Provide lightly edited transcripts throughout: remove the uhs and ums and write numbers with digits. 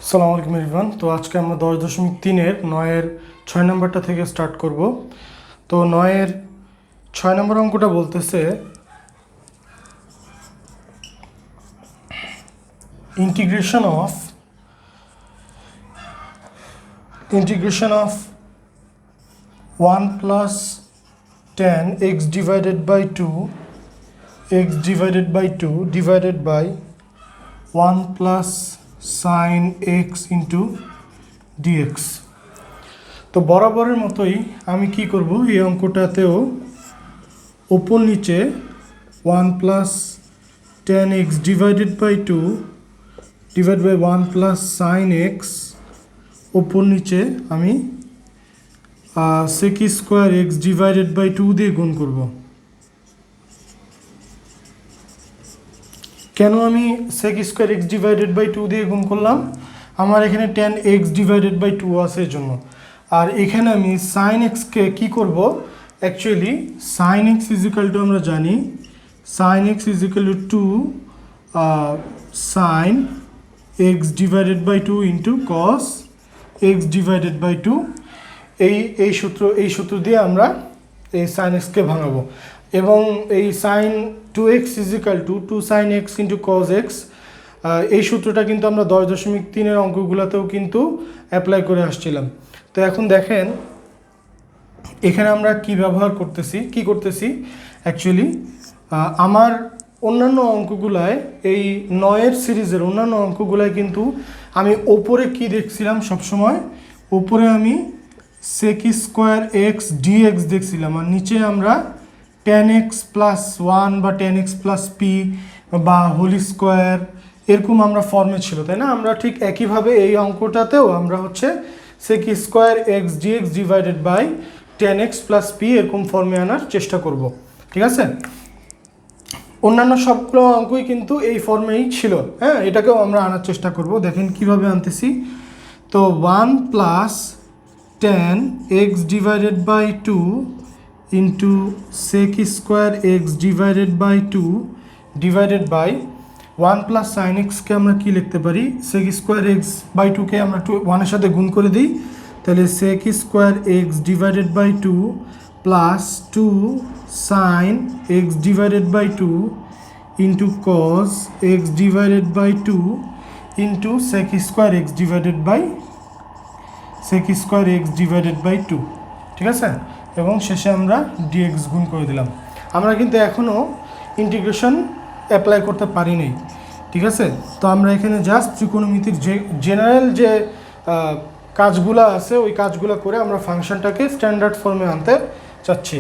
আসসালামু আলাইকুম এভরিওয়ান। তো আজকে আমরা 10.3-এর 9-এর 6 নম্বরটা থেকে স্টার্ট করব। তো 9-এর 6 নম্বর অঙ্কটা বলতেছে integration of 1 plus tan x divided by 2 divided by 1 plus sin x into dx। তো বরাবরের মতোই আমি কি করব, এই অঙ্কটাতেও ওপর নিচে 1 plus tan x divided by 2 divided by 1 plus sin x ওপর নিচে আমি sec square x divided by 2 দিয়ে গুণ করব। কেন আমি sec square x divided by 2 দিয়ে গুণ করলাম? আমার এখানে tan x divided by 2 আছে জন্য। আর এখানে আমি sin x কে কি করব, actually sin x is equal two আমরা জানি sin x is equal two 2 sin x divided by 2 into cos x divided by 2। এই সূত্র দিয়ে আমরা এই sin x কে ভাঙাবো এবং এই sin 2x is equal two 2 sin x into cos x। এই সূত্রটা কিন্তু আমরা 10.3-এর অঙ্কগুলোতেও কিন্তু অ্যাপ্লাই করে আসছিলাম। তো এখন দেখেন এখানে আমরা কি ব্যবহার করতেছি অ্যাকচুয়ালি আমার অন্যান্য অঙ্কগুলায়, এই 9-এর সিরিজের অন্যান্য অঙ্কগুলায় কিন্তু আমি ওপরে কি দেখছিলাম, সবসময় ওপরে আমি sec স্কোয়ার x dx দেখছিলাম আর নিচে আমরা tan x প্লাস 1 বা tan x প্লাস p বা হোল স্কোয়ার এরকম আমরা ফর্মে ছিল, তাই না? আমরা ঠিক একইভাবে এই অঙ্কটাতেও আমরা হচ্ছে sec square x dx divided by tan x plus p এরকম ফর্মে আনার চেষ্টা করব, ঠিক আছে? অন্যান্য সবগুলো অঙ্কই কিন্তু এই ফর্মেই ছিল, হ্যাঁ, এটাকেও আমরা আনার চেষ্টা করব। দেখেন কিভাবে আনতেছি। তো 1 plus tan x divided by 2 into sec square x divided by 2 divided by 1 plus sine এক্সকে আমরা কি লিখতে পারি, sec স্কোয়ার x বাই 2কে আমরা 1-এর সাথে গুণ করে দিই, তাহলে sec square x divided by 2 plus 2 sine x divided by 2 into cos x divided by 2 into sec square x divided by 2, ঠিক আছে? এবং শেষে আমরা dx গুণ করে দিলাম। আমরা কিন্তু এখনও ইন্টিগ্রেশন অ্যাপ্লাই করতে পারি নাই, ঠিক আছে? তো আমরা এখানে জাস্ট ত্রিকোণমিতির যে জেনারেল যে কাজগুলো আছে ওই কাজগুলো করে আমরা ফাংশনটাকে স্ট্যান্ডার্ড ফর্মে আনতে চাচ্ছি,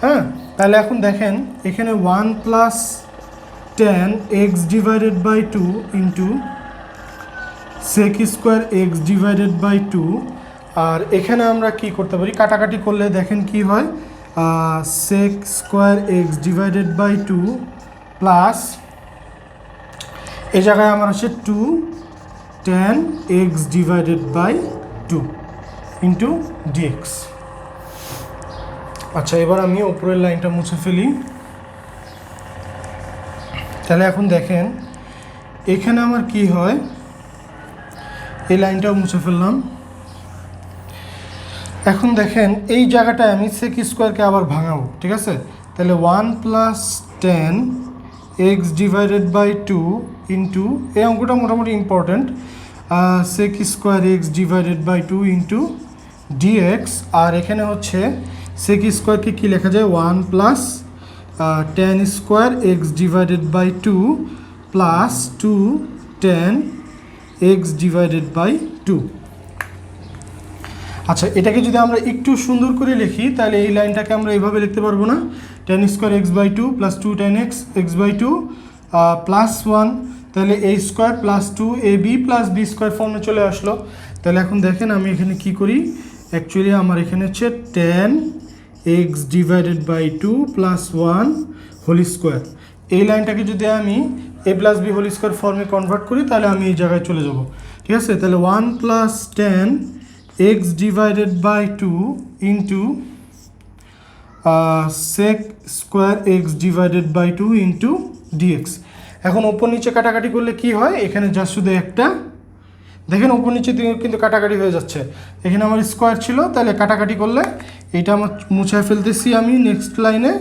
হ্যাঁ। তাহলে এখন দেখেন এখানে 1 plus tan x divided by 2 into sec square x divided by 2। আর এখানে আমরা কি করতে পারি, কাটাকাটি করলে দেখেন কি হয়, sec square x divided by 2 plus এই জায়গায় আমার আছে 2 tan x divided by 2 into dx। আচ্ছা, এবার আমি উপরের লাইনটা মুছে ফেলি। তাহলে এখন দেখেন এখানে আমার কি হয়, এই লাইনটাও মুছে ফেললাম। এখন দেখেন এই জায়গাটায় আমি sec স্কোয়ারকে আবার ভাঙাবো, ঠিক আছে? তাহলে 1 plus tan x divided by 2 into, এই অঙ্কটা মোটামুটি important, sec square x divided by 2 into dx। আর এখানে হচ্ছে sec স্কোয়ারকে কী লেখা যায়, 1 plus tan square x divided by 2 plus 2 tan x divided by 2। আচ্ছা, এটাকে যদি আমরা একটু সুন্দর করে লিখি তাহলে এই লাইনটাকে আমরা এইভাবে লিখতে পারবো না, tan square x by 2 plus 2 tan x by 2 plus 1, তাহলে a square plus 2ab plus b square ফর্মে চলে আসলো। তাহলে এখন দেখেন আমি এখানে কি করি, অ্যাকচুয়ালি আমার এখানে হচ্ছে tan x divided by 2 plus 1 whole square. এই লাইনটাকে যদি আমি a plus b whole square ফর্মে কনভার্ট করি তাহলে আমি এই জায়গায় চলে যাব, ঠিক আছে? তাহলে 1 plus tan x divided by 2 into sec square x divided by 2 into dx। এখন ওপর নিচে কাটাকাটি করলে কি হয়, এখানে জাস্ট শুধু একটা দেখেন উপর নিচে দিকে কিন্তু কাটাকাটি হয়ে যাচ্ছে। এখানে আমার স্কোয়ার ছিল, তাহলে কাটাকাটি করলে এটা আমার মুছে ফেলতেছি আমি নেক্সট লাইনে,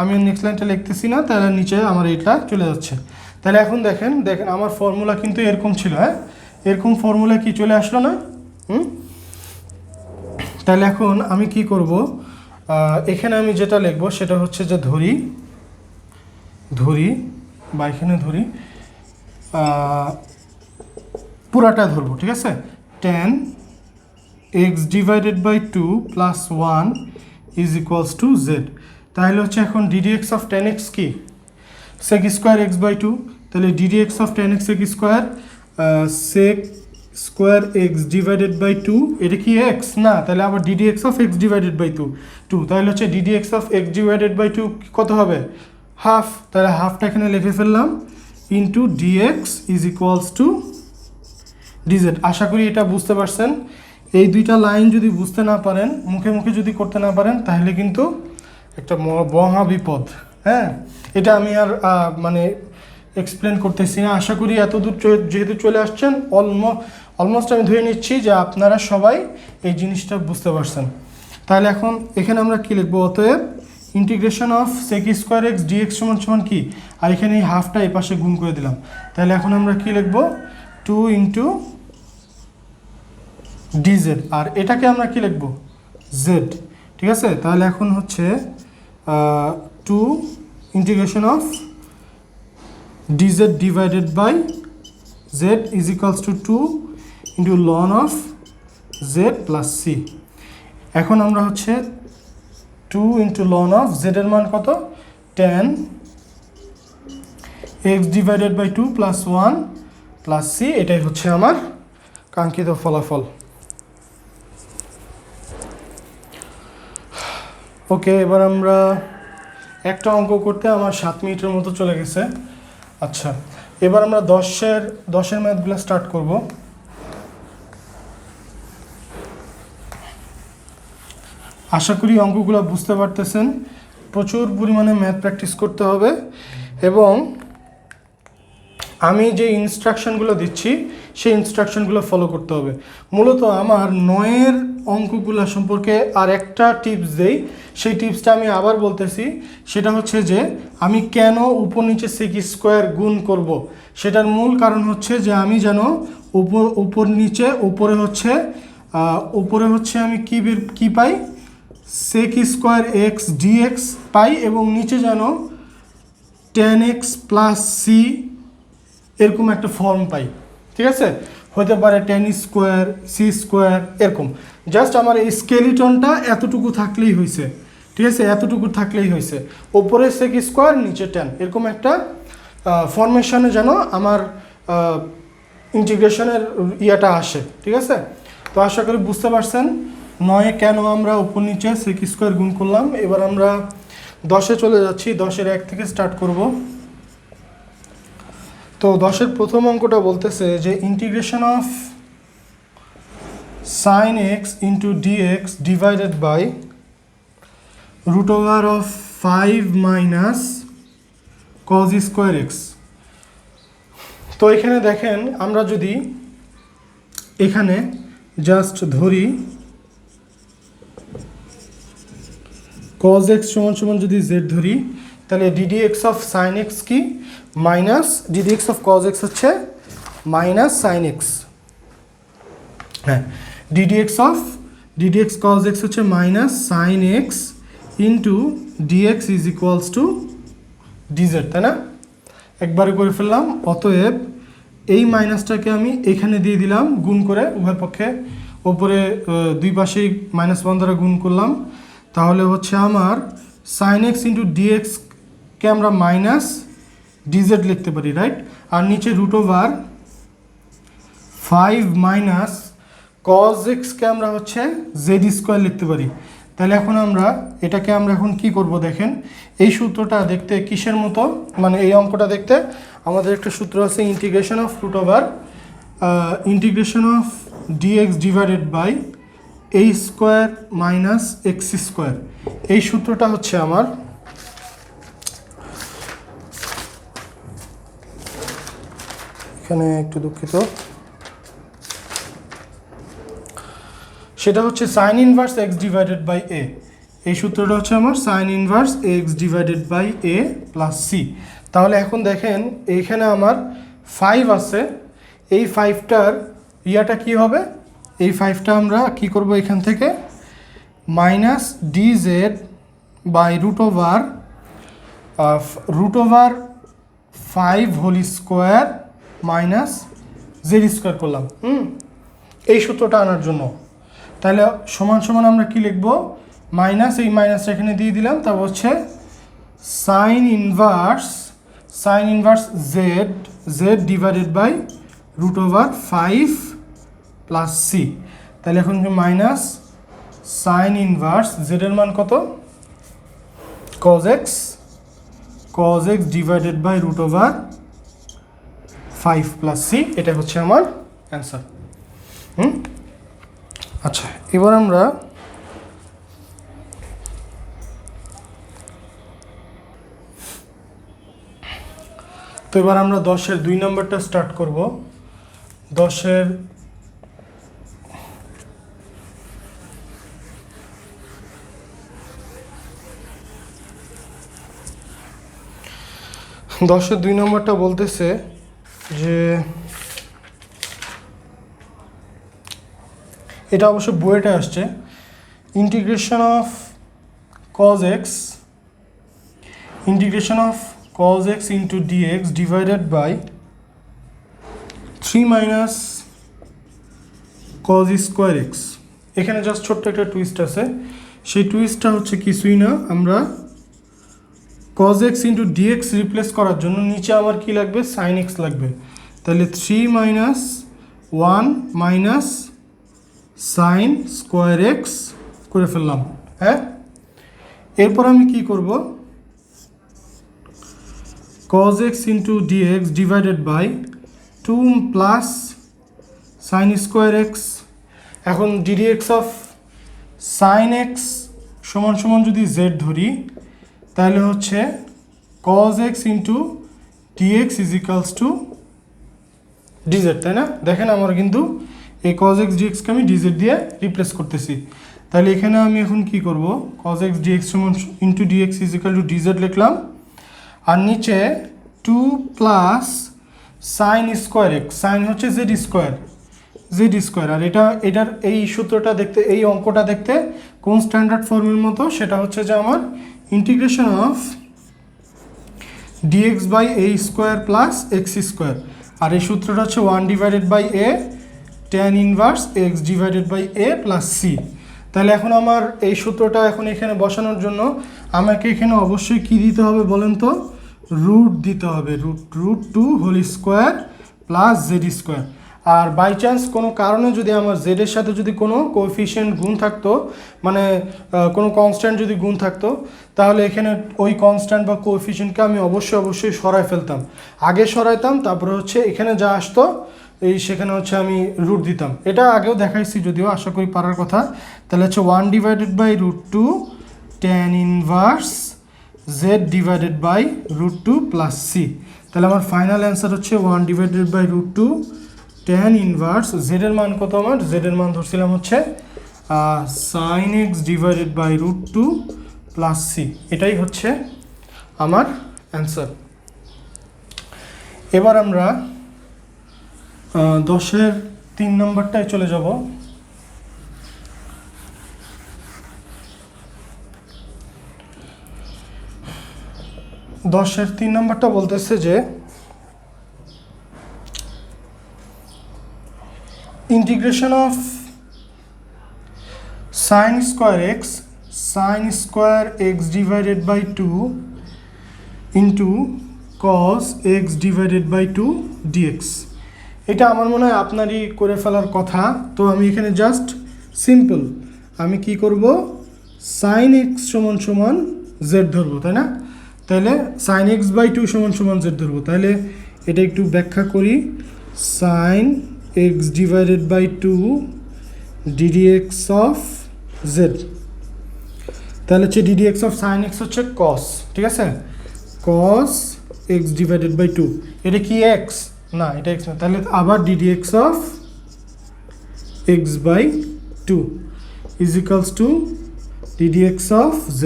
আমি নেক্সট লাইনটা লিখতেছি না, তাহলে নিচে আমার এটা চলে যাচ্ছে। তাহলে এখন দেখেন আমার ফর্মুলা কিন্তু এরকম ছিল, হ্যাঁ এরকম ফর্মুলা কি চলে আসলো না? তাহলে এখন আমি কি করব, এখানে আমি যেটা লিখবো সেটা হচ্ছে যে ধরি বা এখানে ধরি পুরাটা ধরবো, ঠিক আছে। tan x divided by 2 plus 1 is equals to Z. তাহলে হচ্ছে এখন ddx অফ tan x কি sec স্কোয়ার x বাই 2, তাহলে ddx of tan x sec square sec square x divided by 2, এটা কি x না, তাহলে আবার ddx of x divided by 2, তাহলে হচ্ছে ddx of x divided by 2 কত হবে, হাফ। তাহলে হাফটা এখানে লিখে ফেললাম into dx is equals to dz। আশা করি এটা বুঝতে পারছেন। এই দুইটা লাইন যদি বুঝতে না পারেন, মুখে মুখে যদি করতে না পারেন, তাহলে কিন্তু একটা মহা বিপদ। হ্যাঁ, এটা আমি আর মানে এক্সপ্লেন করতেছি না। আশা করি এতদূর যেহেতু চলে আসছেন, অলমোস্ট আমি ধরে নিচ্ছি যে আপনারা সবাই এই জিনিসটা বুঝতে পারছেন। তাহলে এখন এখানে আমরা কী লিখবো, অতএব integration of sec square X dx সমান সমান কি, আর এখানে এই হাফটা এই পাশে গুণ করে দিলাম। তাহলে এখন আমরা কি লিখবো, 2 ইন্টু ডিজেড, আর এটাকে আমরা কি লিখবো, জেড, ঠিক আছে। তাহলে এখন হচ্ছে 2 integration of dz divided by Z is equals to 2 into ln of Z plus C. এখন আমরা হচ্ছে 2 ইন্টু লন অফ জেডের মান কত, tan x divided by 2 plus 1 plus C, এটাই হচ্ছে আমার কাঙ্ক্ষিত ফলাফল। ওকে, এবার আমরা একটা অঙ্ক করতে আমার 7 মিনিটের মতো চলে গেছে। আচ্ছা, এবার আমরা 10-এর ম্যাথগুলো স্টার্ট করব। আশা করি অঙ্কগুলো বুঝতে পারতেছেন। প্রচুর পরিমাণে ম্যাথ প্র্যাকটিস করতে হবে, এবং আমি যে ইনস্ট্রাকশনগুলো দিচ্ছি সেই ইনস্ট্রাকশনগুলো ফলো করতে হবে। মূলত আমার 9-এর অঙ্কগুলো সম্পর্কে আর একটা টিপস দেই, সেই টিপসটা আমি আবার বলতেছি। সেটা হচ্ছে যে আমি কেন উপর নিচে sec স্কোয়ার গুণ করব, সেটার মূল কারণ হচ্ছে যে আমি যেন উপর নিচে উপরে হচ্ছে আমি কি পাই, sec স্কোয়ার এক্স ডিএক্স পাই, এবং নিচে যেন tan x প্লাস সি এরকম একটা ফর্ম পাই, ঠিক আছে। হতে পারে tan স্কোয়ার সি স্কোয়ার এরকম। জাস্ট আমার এই স্কেলিটনটা এতটুকু থাকলেই হয়েছে, ঠিক আছে, এতটুকু থাকলেই হয়েছে। ওপরে sec স্কোয়ার নিচে tan, এরকম একটা ফরমেশনে যেন আমার ইন্টিগ্রেশনের ইয়েটা আসে, ঠিক আছে। তো আশা করি বুঝতে পারছেন 9-এ কেন আমরা উপর নিচে sec স্কোয়ার গুণ করলাম। এবার আমরা 10-এ চলে যাচ্ছি, 10-এর 1 থেকে স্টার্ট করব। তো 10-এর প্রথম অঙ্কটা বলতেছে যে integration of sin x into dx divided by root over of 5 minus cos square X. তো এখানে দেখেন, আমরা যদি এখানে জাস্ট ধরি cos x সমান সমান যদি z ধরি, তাহলে ddx অফ sin x কি, minus ddx of cos x হচ্ছে মাইনাস sin x। হ্যাঁ, ddx cos x হচ্ছে minus sin x into dx is equals to dz, তাই না? একবারে করে ফেললাম। অতএব এই মাইনাসটাকে আমি এখানে দিয়ে দিলাম গুণ করে, উভয় পক্ষে ওপরে দুই পাশেই -1 দ্বারা গুণ করলাম। তাহলে হচ্ছে আমার sin x ইন্টু ডিএক্সকে আমরা মাইনাস ডিজেড লিখতে পারি, রাইট। আর নিচে রুট ওভার 5 মাইনাস cos x-কে আমরা হচ্ছে জেড স্কোয়ার লিখতে পারি। তাহলে এখন এটাকে আমরা এখন কি করব, দেখেন এই সূত্রটা দেখতে কিসের মতো, মানে এই অঙ্কটা দেখতে আমাদের একটা সূত্র আছে, integration of root over integration of dx divided by a square minus x square. এই সূত্রটা হচ্ছে আমার এখানে একটু দুঃখিত, সেটা হচ্ছে sine inverse x divided by a. এই সূত্রটা হচ্ছে আমার sine inverse x divided by a plus c. তাহলে এখন দেখেন এইখানে আমার 5 আছে, এই 5টার ইয়াটা কি হবে, এই 5টা আমরা কি করব এখান থেকে minus d z by root over 5 whole square minus z square করলাম এই সূত্রটা আনার জন্য। তাহলে সমান সমান আমরা কি লিখব, মাইনাস এই মাইনাসটা এখানে দিয়ে দিলাম, তারপর হচ্ছে sine inverse z divided by root over 5 plus c. তাহলে এখন মাইনাস সাইন ইনভার্স জেডের মান কত, cos x divided by root over 5 plus c. এটা হচ্ছে আমার অ্যান্সার। আচ্ছা, এবার আমরা তো এবার আমরা 10-এর 2 নম্বরটা স্টার্ট করব। 10-এর দশের 2 নম্বরটা বলতেছে যে এটা অবশ্য বইটা আসছে, integration of cos x into dx divided by 3 minus cos square x. এখানে জাস্ট ছোট্ট একটা টুইস্ট আছে, সেই টুইস্টটা হচ্ছে কিছুই না, আমরা cos x into dx replace করার জন্য নিচে আমার কি লাগবে, sin x লাগবে। তাহলে 3 minus 1 minus sine square x করে ফেললাম। হ্যাঁ, এরপর আমি কি করব, cos x into dx divided by 2 plus sine square x. এখন ddx অফ সাইন এক্স সমান সমান যদি z ধরি তাহলে হচ্ছে cos x into dx is equals to dz, তাই না? দেখেন আমার কিন্তু এই cos x dxকে আমি dz দিয়ে রিপ্লেস করতেছি। তাহলে এখানে আমি এখন কি করব, cos x dx সমান into dx is equal to dz লিখলাম, আর নিচে 2 plus sine square x, sine হচ্ছে জেড স্কোয়ার, আর এটার এই সূত্রটা দেখতে, এই অঙ্কটা দেখতে কোন স্ট্যান্ডার্ড ফর্মের মতো, সেটা হচ্ছে যে আমার integration of dx by a square plus x square, আর এই সূত্রটা হচ্ছে 1 divided by a tan inverse x divided by a plus c। তাহলে এখন আমার এই সূত্রটা এখন এখানে বসানোর জন্য আমাকে এখানে অবশ্যই কি দিতে হবে বলেন তো, রুট দিতে হবে, root 2 whole square plus z square. আর বাই চান্স কোনো কারণে যদি আমার জেডের সাথে যদি কোনো কোএফিশিয়েন্ট গুণ থাকতো, মানে কোনো কনস্ট্যান্ট যদি গুণ থাকতো, তাহলে এখানে ওই কনস্ট্যান্ট বা কোএফিশিয়েন্টকে আমি অবশ্যই সরাই ফেলতাম, আগে সরাইতাম, তারপরে হচ্ছে এখানে যা আসতো এই সেখানে হচ্ছে আমি রুট দিতাম। এটা আগেও দেখাইছি, যদিও আশা করি পারার কথা। তাহলে হচ্ছে 1 divided by root 2 tan inverse z divided by root 2 plus c. তাহলে আমার ফাইনাল অ্যান্সার হচ্ছে 1 divided by root 2 tan inverse জেডের মান কত, আমার জেডের মান ধরছিলাম হচ্ছে sine x divided by root 2 plus C. এটাই হচ্ছে আমার অ্যান্সার। এবার আমরা 10-এর 3 নম্বরটায় চলে যাব। 10-এর 3 নম্বরটা বলতেছে যে integration of sine square x divided by 2 into cos x divided by 2 dx. এটা আমার মনে হয় আপনারই করে ফেলার কথা। তো আমি এখানে জাস্ট সিম্পল আমি কি করব, সাইন এক্স সমান সমান জেড ধরবো, তাই না? তাহলে সাইন এক্স বাই 2 সমান সমান জেড ধরবো। তাহলে এটা একটু ব্যাখ্যা করি, sine x divided by 2 ddx of z. তাহলে হচ্ছে ডিডিএক্স অফ সাইন এক্স হচ্ছে কস, ঠিক আছে, কস এক্স ডিভাইডেড বাই 2। এটা কি এক্স? না, এটা এক্স না। তাহলে আবার ddx of x by 2 2 is equals to ddx of z।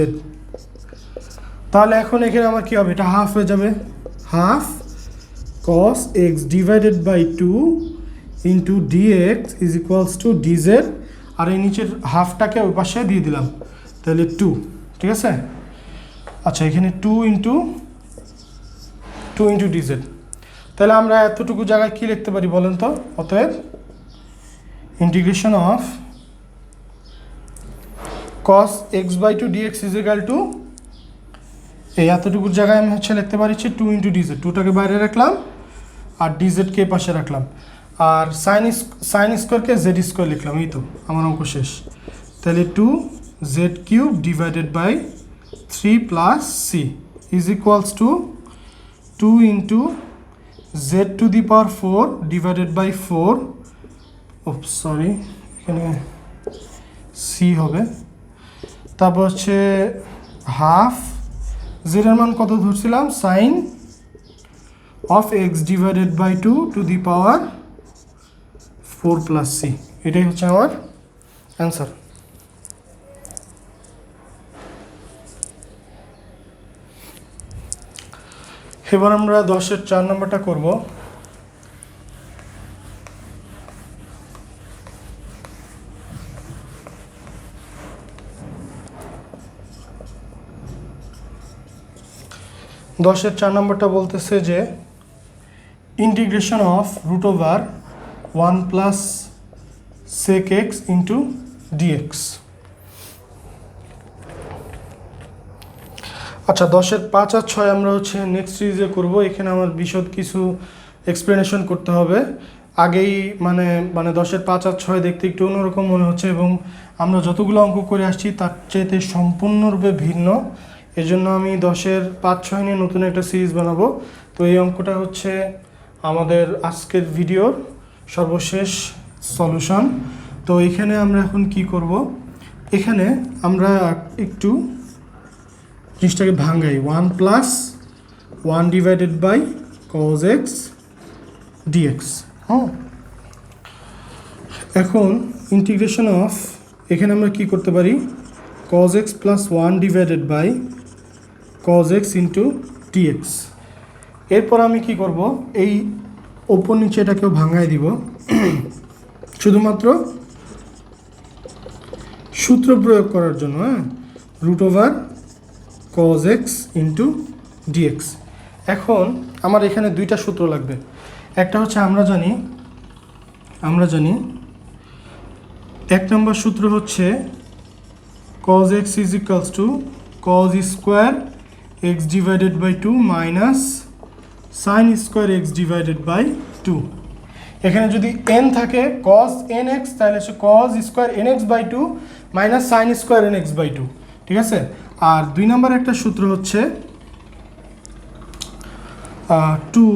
তাহলে এখন এখানে আমার কি হবে, এটা হাফ হয়ে যাবে, half cos x divided by 2 into dx is equals to dz, আর এই নিচের হাফটাকে ওই পাশে দিয়ে দিলাম, তাহলে 2, ঠিক আছে। আচ্ছা এখানে 2 ইন্টু dz, তাহলে আমরা এতটুকু জায়গায় কি লিখতে পারি বলেন তো? অতএব integration of cos x by 2 dx is equal to, এই এতটুকুর জায়গায় আমি হচ্ছে লিখতে পারি 2 ইন্টু dz, 2টাকে বাইরে রাখলাম আর dz কে পাশে রাখলাম, আর সাইন স্কোয়ারকে জেড স্কোয়ার লিখলাম, এই তো আমার অঙ্ক শেষ। তাহলে 2z cube divided by 3 plus c is equals to 2 into z to the power 4 divided by 4, sorry এখানে সি হবে, তারপর হচ্ছে হাফ জেড এর মান কত ধরছিলাম, sine of x divided by 2 to the power 4 plus C, এটাই হচ্ছে আমার অ্যান্সার। এবার আমরা 10-এর 4 নম্বরটা করব। দশের 4 নম্বরটা বলতেছে যে integration of root over 1 plus sec x into dx. আচ্ছা 10-এর 5 আর 6 আমরা হচ্ছে নেক্সট সিরিজে করব। এখানে আমার বিশদ কিছু এক্সপ্লেনেশন করতে হবে। আগেই মানে 10-এর 5 আর 6 দেখতে একটু অন্যরকম মনে হচ্ছে, এবং আমরা যতগুলো অঙ্ক করে আসছি তার চাইতে সম্পূর্ণরূপে ভিন্ন। এজন্য আমি 10-এর 5-6 নিয়ে নতুন একটা সিরিজ বানাবো। তো এই অঙ্কটা হচ্ছে আমাদের আজকের ভিডিওর সর্বশেষ সলিউশন। তো এখানে আমরা এখন কি করব, এখানে আমরা একটু জিনিসটাকে ভাঙাই, 1 plus 1 divided by cos x dx। হ্যাঁ, এখন ইন্টিগ্রেশন অফ, এখানে আমরা কি করতে পারি, cos x plus 1 divided by cos x into dx। এরপর আমি কি করব, এই ওপর নিচে এটাকেও ভাঙাই দিব, শুধুমাত্র সূত্র প্রয়োগ করার জন্য। হ্যাঁ, root over cos x into dx। এখন আমার এখানে দুইটা সূত্র লাগবে। একটা হচ্ছে আমরা জানি 1 নম্বর সূত্র হচ্ছে cos x is equals to cos square x divided by 2 minus sine square x divided by 2। এখানে যদি n থাকে cos nx, তাহলে হচ্ছে cos square nx by 2 minus sine square nx by 2, ঠিক আছে। আর 2 নম্বর একটা সূত্র হচ্ছে 2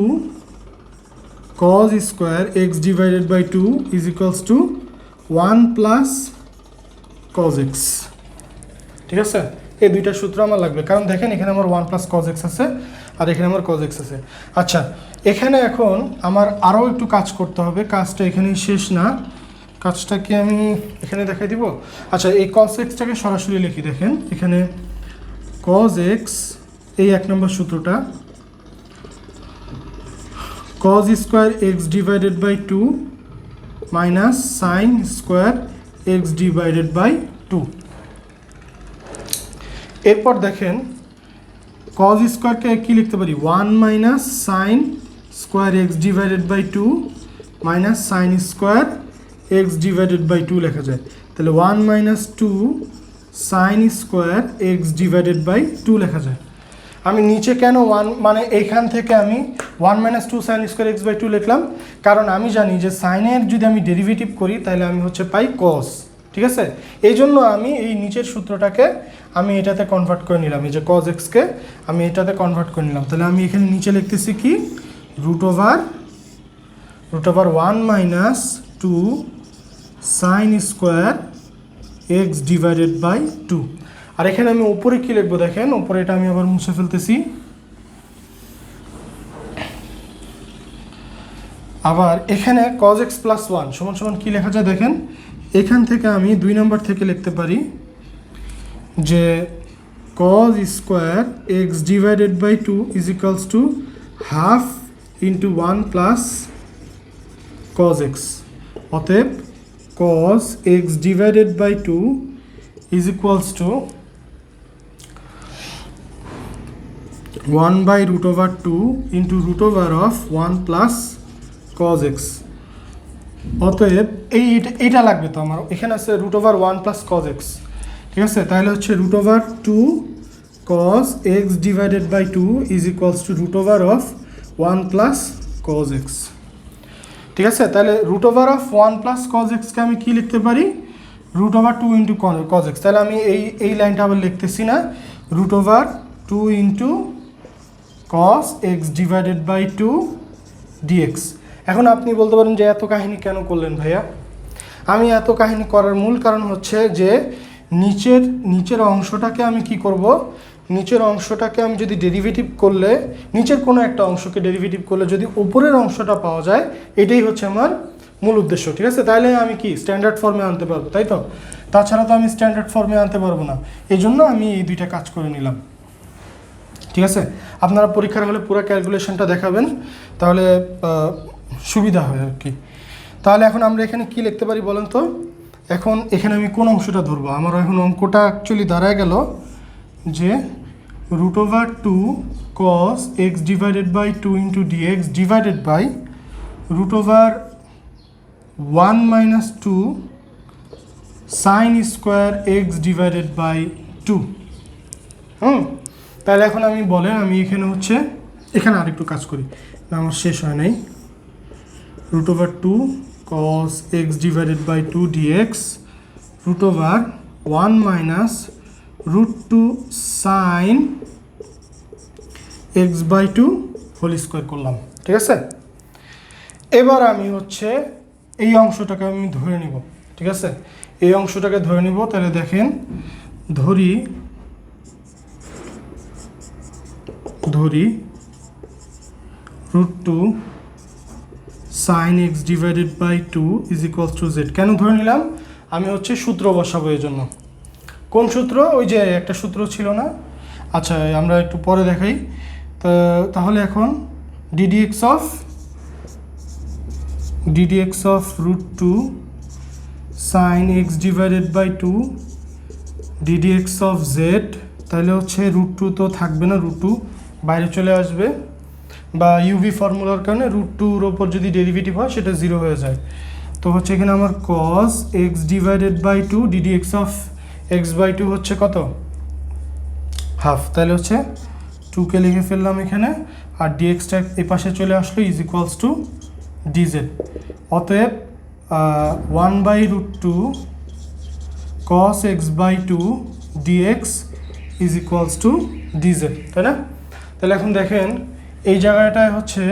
cos square x divided by 2 is equals to 1 plus cos x, ঠিক আছে। এই দুইটা সূত্র আমার লাগবে, কারণ দেখেন এখানে আমার 1 প্লাস cos x আছে আর এখানে আমার cos x আছে। আচ্ছা, এখানে এখন আমার আরও একটু কাজ করতে হবে, কাজটা এখানেই শেষ না, কাজটা কি আমি এখানে দেখাই দিব। আচ্ছা, এই cos x-টাকে সরাসরি লিখি। দেখেন এখানে cos x, এই 1 নম্বর সূত্রটা, cos square x divided by 2 minus sine square x divided by 2। এরপর দেখেন cos স্কোয়ারকে কি লিখতে পারি, 1 minus sine square x divided by 2 minus sine square x divided by 2 লেখা যায়। তাহলে 1 minus 2 sine square x divided by 2 লেখা যায়। আমি নিচে কেন 1, মানে এইখান থেকে আমি 1 minus 2 sine square x by 2 লিখলাম, কারণ আমি জানি যে সাইনের যদি আমি ডেরিভেটিভ করি তাহলে আমি হচ্ছে পাই cos, ঠিক আছে। এই জন্য আমি এই নিচের সূত্রটাকে আমি এটাতে কনভার্ট করে নিলাম, এই যে cos x-কে আমি এটাতে কনভার্ট করে নিলাম। তাহলে আমি এখানে নিচে লিখতেছি কি, root over 1 minus 2 sine square x divided by 2। আর এখানে আমি উপরে কি লিখবো, দেখেন উপরে এটা আমি আবার মুছে ফেলতেছি। আবার এখানে cos x প্লাস 1 সমান সমান কি লেখা যায়, দেখেন এখান থেকে আমি 2 নম্বর থেকে লিখতে পারি যে cos square x divided by 2 is equals to half into 1 plus cos x। অতএব cos x divided by 2 is equals to 1 by root over 2 into root over of 1 plus cos x। অতএব এইটা লাগবে তো আমার, এখানে আছে root over 1 plus cos x, ঠিক আছে? তাহলে হচ্ছে root over 2 cos x divided by 2 is equals to root over of 1 plus cos x, ঠিক আছে? তাহলে root over of 1 plus cos x কে আমি কি লিখতে পারি? Root over 2 into cos x। তাহলে আমি এই লাইনটা আবার লিখতেছি না, root over 2 into cos x divided by 2 dx। এখন আপনি বলতে পারেন যে এত কাহিনী কেন করলেন ভাইয়া? আমি এত কাহিনী করার মূল কারণ হচ্ছে যে নিচের অংশটাকে আমি কি করব, নিচের অংশটাকে আমি যদি ডেরিভেটিভ করলে, নিচের কোনো একটা অংশকে ডেরিভেটিভ করলে যদি উপরের অংশটা পাওয়া যায়, এটাই হচ্ছে আমার মূল উদ্দেশ্য, ঠিক আছে? তাহলে আমি কি স্ট্যান্ডার্ড ফর্মে আনতে পারবো, তাই তো? তাছাড়া তো আমি স্ট্যান্ডার্ড ফর্মে আনতে পারবো না, এই জন্য আমি এই দুইটা কাজ করে নিলাম, ঠিক আছে? আপনারা পরীক্ষার হলে পুরো ক্যালকুলেশনটা দেখাবেন, তাহলে সুবিধা হয় আর কি। তাহলে এখন আমরা এখানে কি লিখতে পারি বলেন তো? এখন এখানে আমি কোন অংশটা ধরবো? আমার এখন অঙ্কটা অ্যাকচুয়ালি দাঁড়ায় গেল যে root over 2 cos x divided by 2 into dx divided by root over 1 minus 2 sine square x divided by 2। তাহলে এখন আমি বলেন, আমি এখানে হচ্ছে এখানে আরেকটু কাজ করি, আমার শেষ হয় নাই। Root over 2 cos x divided by 2 dx root over 1 minus root 2 sine x by 2 whole square করলাম, ঠিক আছে? এবার আমি হচ্ছে এই অংশটাকে আমি ধরে নিব, ঠিক আছে? এই অংশটাকে ধরে নিব। তাহলে দেখেন, ধরি root 2 sine x divided by 2 is equals to z. কেন ধরে নিলাম? আমি হচ্ছে সূত্র বসাবো এই জন্য। কোন সূত্র? ওই যে একটা সূত্র ছিল না? আচ্ছা, আমরা একটু পরে দেখাই। তাহলে এখন ddx of root 2 sine x divided by 2 ddx of z. তাহলে হচ্ছে রুট 2 তো থাকবে না, রুট 2 বাইরে চলে আসবে, বা ইউভি ফর্মুলার কারণে রুট 2-র ওপর যদি ডেরিভেটিভ হয় সেটা 0 হয়ে যায়। তো হচ্ছে এখানে আমার cos x divided by 2 ddx of x by 2 হচ্ছে কত? হাফ। তাহলে হচ্ছে 2কে লিখে ফেললাম এখানে, আর ডিএক্সটা এই পাশে চলে আসলো, ইজ ইকুয়ালস টু ডিজেড। অতএব 1 by root 2 cos x by 2 dx is equals to dz, তাই না? তাহলে এখন দেখেন, এই জায়গাটায় হচ্ছে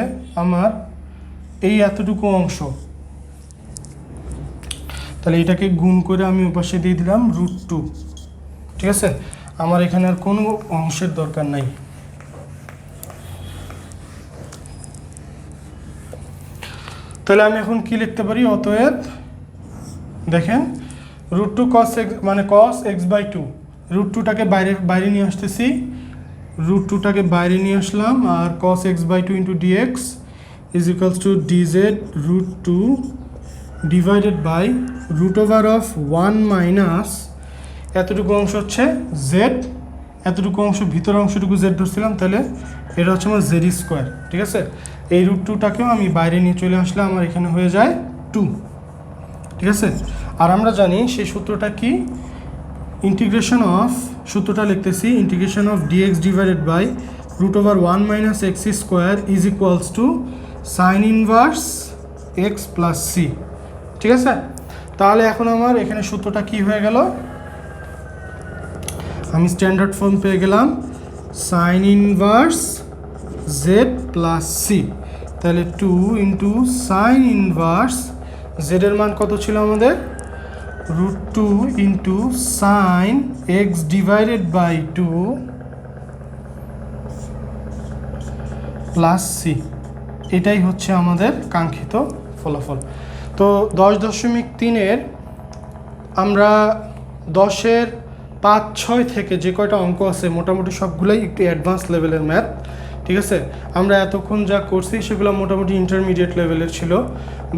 আমার এই এতটুকু অংশ, তাহলে এটাকে গুণ করে আমি ওপাশে দিয়ে দিলাম রুট 2, ঠিক আছে? আমার এখানে আর কোনো অংশের দরকার নাই। তাহলে আমি এখন কি লিখতে পারি? অতএব দেখেন, রুট 2 cos x মানে cos x বাই 2, রুট 2টাকে বাইরে নিয়ে আসতেছি, রুট 2টাকে বাইরে নিয়ে আসলাম, আর cos x by 2 into dx is equals to dz root 2 divided by root over of 1 minus এতটুকু অংশ হচ্ছে জেড, এতটুকু অংশ ভিতরের অংশটুকু জেড ধরছিলাম, তাহলে এটা হচ্ছে আমার জেড স্কোয়ার, ঠিক আছে? এই রুট 2টাকেও আমি বাইরে নিয়ে চলে আসলে আমার এখানে হয়ে যায় 2, ঠিক আছে? আর আমরা জানি সেই সূত্রটা কি, ইন্টিগ্রেশন অফ, সূত্রটা লিখতেছি, integration of dx divided by root over 1 minus x square is equals to sine inverse x plus c, ঠিক আছে? তাহলে এখন আমার এখানে সূত্রটা কি হয়ে গেল? আমি স্ট্যান্ডার্ড ফর্ম পেয়ে গেলাম, sine inverse z plus c. তাহলে 2 ইন্টু সাইন ইনভার্স জেডের মান কত ছিল আমাদের? Root 2 into sine x divided by 2 plus C. এটাই হচ্ছে আমাদের কাঙ্ক্ষিত ফলাফল। তো 10.3-এর আমরা 10-এর 5-6 থেকে যে কয়টা অঙ্ক আছে মোটামুটি সবগুলোই একটু অ্যাডভান্স লেভেলের ম্যাথ, ঠিক আছে। আমরা এতক্ষণ যা করছি সেগুলো মোটামুটি ইন্টারমিডিয়েট লেভেলের ছিল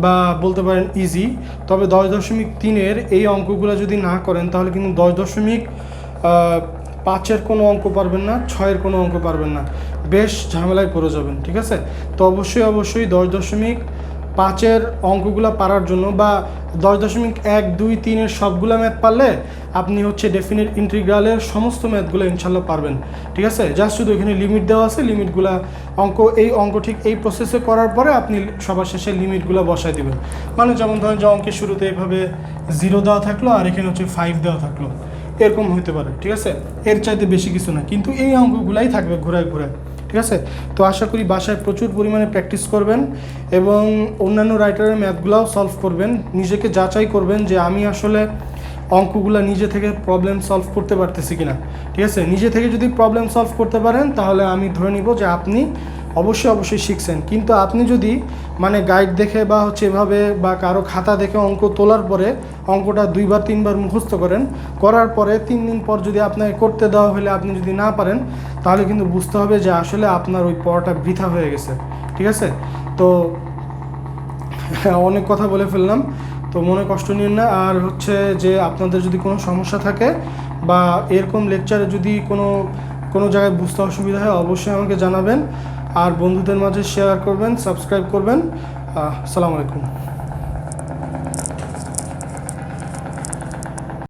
বা বলতে পারেন ইজি। তবে 10.3-এর এই অঙ্কগুলো যদি না করেন তাহলে কিন্তু 10.5-এর কোনো অঙ্ক পারবেন না, 6-এর কোনো অঙ্ক পারবেন না, বেশ ঝামেলায় পড়ে যাবেন, ঠিক আছে। তো অবশ্যই 10.5-এর অঙ্কগুলো পারার জন্য বা 10.1, 2, 3-এর সবগুলো ম্যাথ পারলে আপনি হচ্ছে ডেফিনিট ইন্টিগ্রালের সমস্ত ম্যাথগুলো ইনশাল্লাহ পারবেন, ঠিক আছে। জাস্ট শুধু এখানে লিমিট দেওয়া আছে, লিমিটগুলো অঙ্ক ঠিক এই প্রসেসে করার পরে আপনি সবার শেষে লিমিটগুলো বসায় দিবেন। মানে যেমন ধরেন যে অঙ্কের শুরুতে এইভাবে 0 দেওয়া থাকলো আর এখানে হচ্ছে 5 দেওয়া থাকলো, এরকম হতে পারে, ঠিক আছে। এর চাইতে বেশি কিছু না, কিন্তু এই অঙ্কগুলাই থাকবে ঘোরায় ঘোরায়, ঠিক আছে। তো আশা করি বাসায় প্রচুর পরিমাণে প্র্যাকটিস করবেন এবং অন্যান্য রাইটারের ম্যাথগুলোও সলভ করবেন, নিজেকে যাচাই করবেন যে আমি আসলে অঙ্কগুলো নিজে থেকে প্রবলেম সলভ করতে পারতেছি কিনা, ঠিক আছে। নিজে থেকে যদি প্রবলেম সলভ করতে পারেন তাহলে আমি ধরে নিব যে আপনি অবশ্যই শিখছেন। কিন্তু আপনি যদি মানে গাইড দেখে বা হচ্ছে এভাবে বা কারো খাতা দেখে অঙ্ক তোলার পরে অঙ্কটা 2বার 3বার মুখস্থ করার পরে 3 দিন পর যদি আপনাকে করতে দেওয়া হলে আপনি যদি না পারেন তাহলে কিন্তু বুঝতে হবে যে আসলে আপনার ওই পড়াটা বৃথা হয়ে গেছে, ঠিক আছে। তো অনেক কথা বলে ফেললাম, তো মনে কষ্ট নিন না। আর হচ্ছে যে আপনাদের যদি কোনো সমস্যা থাকে বা এরকম লেকচারে যদি কোনো জায়গায় বুঝতে অসুবিধা হয় অবশ্যই আমাকে জানাবেন আর বন্ধুদের মাঝে শেয়ার করবেন, সাবস্ক্রাইব করবেন। আসসালামু আলাইকুম।